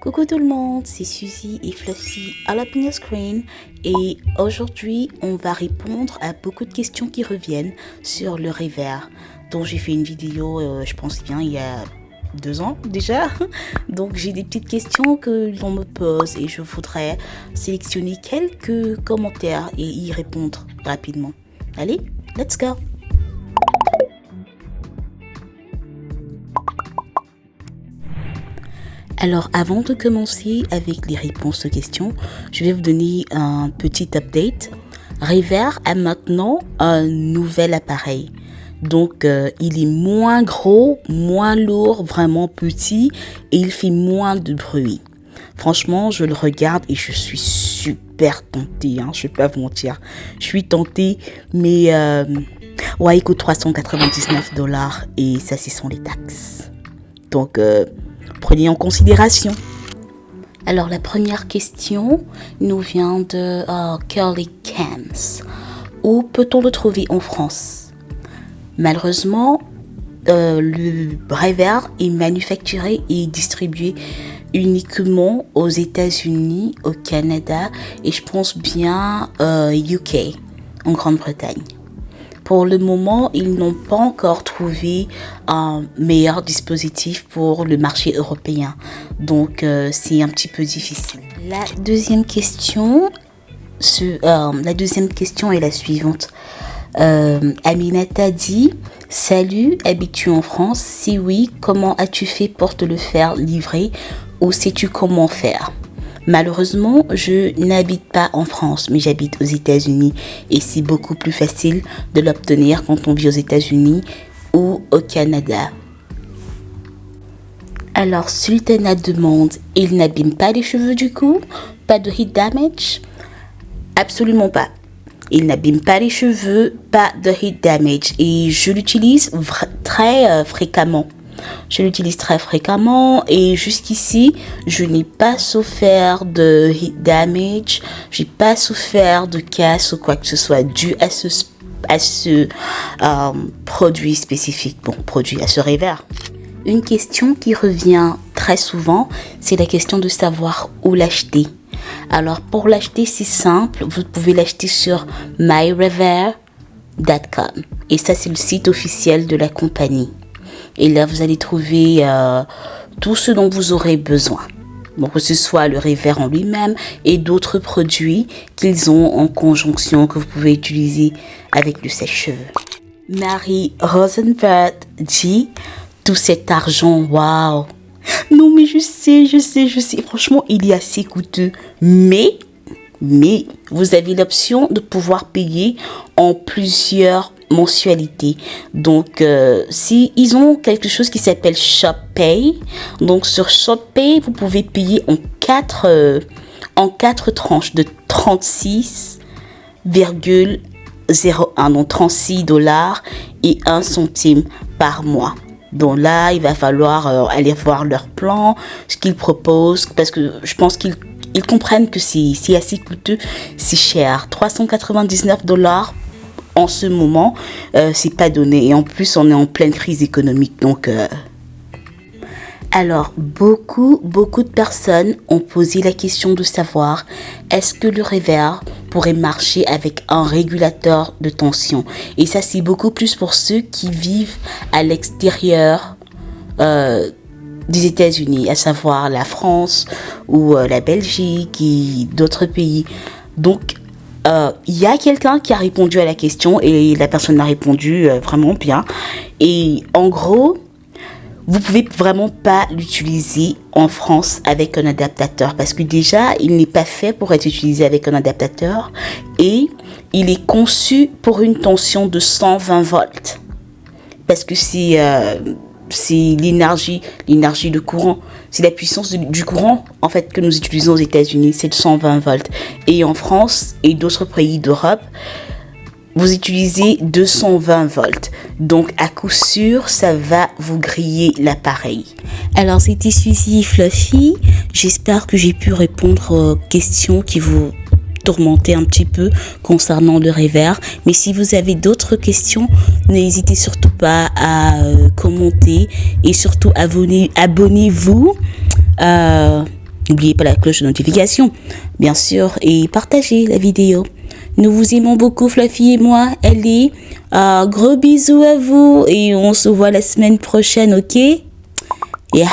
Coucou tout le monde, c'est Suzy et Fluffy à la Pina Screen et aujourd'hui on va répondre à beaucoup de questions qui reviennent sur le Rever dont j'ai fait une vidéo je pense bien il y a 2 ans déjà. Donc j'ai des petites questions que l'on me pose et je voudrais sélectionner quelques commentaires et y répondre rapidement. Allez, let's go! Alors avant de commencer avec les réponses aux questions, je vais vous donner un petit update. Rever a maintenant un nouvel appareil. Donc il est moins gros, moins lourd, vraiment petit et il fait moins de bruit. Franchement, je le regarde et je suis super tentée, je vais pas vous mentir. Je suis tentée, mais ouais, il coûte $399 et ça, ce sont les taxes. Donc prenez en considération. Alors la première question nous vient de Curly Cams. Où peut-on le trouver en France? Malheureusement, le Rever est manufacturé et distribué uniquement aux États-Unis, au Canada et je pense bien UK, en Grande-Bretagne. Pour le moment, ils n'ont pas encore trouvé un meilleur dispositif pour le marché européen. Donc, c'est un petit peu difficile. La deuxième question est la suivante. Aminata dit « Salut, habites-tu en France? Si oui, comment as-tu fait pour te le faire livrer ou sais-tu comment faire ?» Malheureusement, je n'habite pas en France, mais j'habite aux États-Unis et c'est beaucoup plus facile de l'obtenir quand on vit aux États-Unis ou au Canada. Alors, Sultana demande, il n'abîme pas les cheveux du cou? Pas de heat damage? Absolument pas. Il n'abîme pas les cheveux, pas de heat damage et je l'utilise très fréquemment. Je l'utilise très fréquemment et jusqu'ici, je n'ai pas souffert de heat damage, j'ai pas souffert de casse ou quoi que ce soit dû à ce produit spécifique, à ce Rever. Une question qui revient très souvent, c'est la question de savoir où l'acheter. Alors pour l'acheter, c'est simple, vous pouvez l'acheter sur myrever.com et ça c'est le site officiel de la compagnie. Et là, vous allez trouver tout ce dont vous aurez besoin. Que ce soit le Rever en lui-même et d'autres produits qu'ils ont en conjonction que vous pouvez utiliser avec le sèche-cheveux. Marie Rosenberg dit « Tout cet argent, waouh !» Non, mais je sais. Franchement, il est assez coûteux. Mais vous avez l'option de pouvoir payer en plusieurs mensualités. Donc, si ils ont quelque chose qui s'appelle ShopPay, donc sur ShopPay, vous pouvez payer en 4 tranches de 36,01, donc $36 et 1 centime par mois. Donc là, il va falloir aller voir leur plan, ce qu'ils proposent, parce que je pense qu'ils comprennent que c'est assez coûteux, c'est cher. $399 en ce moment, c'est pas donné. Et en plus, on est en pleine crise économique. Donc, alors, beaucoup de personnes ont posé la question de savoir est-ce que le Rever pourrait marcher avec un régulateur de tension. Et ça, c'est beaucoup plus pour ceux qui vivent à l'extérieur des États-Unis, à savoir la France ou la Belgique et d'autres pays. Donc, il y a quelqu'un qui a répondu à la question et la personne a répondu vraiment bien. Et en gros, vous pouvez vraiment pas l'utiliser en France avec un adaptateur parce que déjà, il n'est pas fait pour être utilisé avec un adaptateur et il est conçu pour une tension de 120 volts parce que c'est l'énergie de courant. C'est la puissance du courant en fait que nous utilisons aux États-Unis, c'est de 120 volts. Et en France et d'autres pays d'Europe, vous utilisez 220 volts. Donc, à coup sûr, ça va vous griller l'appareil. Alors, c'était Suzy Fluffy. J'espère que j'ai pu répondre aux questions qui vous tourmentaient un petit peu concernant le Rever. Mais si vous avez d'autres questions, n'hésitez surtout pas à commenter et surtout abonnez-vous N'oubliez pas la cloche de notification, bien sûr, et partagez la vidéo. Nous vous aimons beaucoup, Fluffy et moi, Ellie. Gros bisous à vous et on se voit la semaine prochaine, ok? Yeah.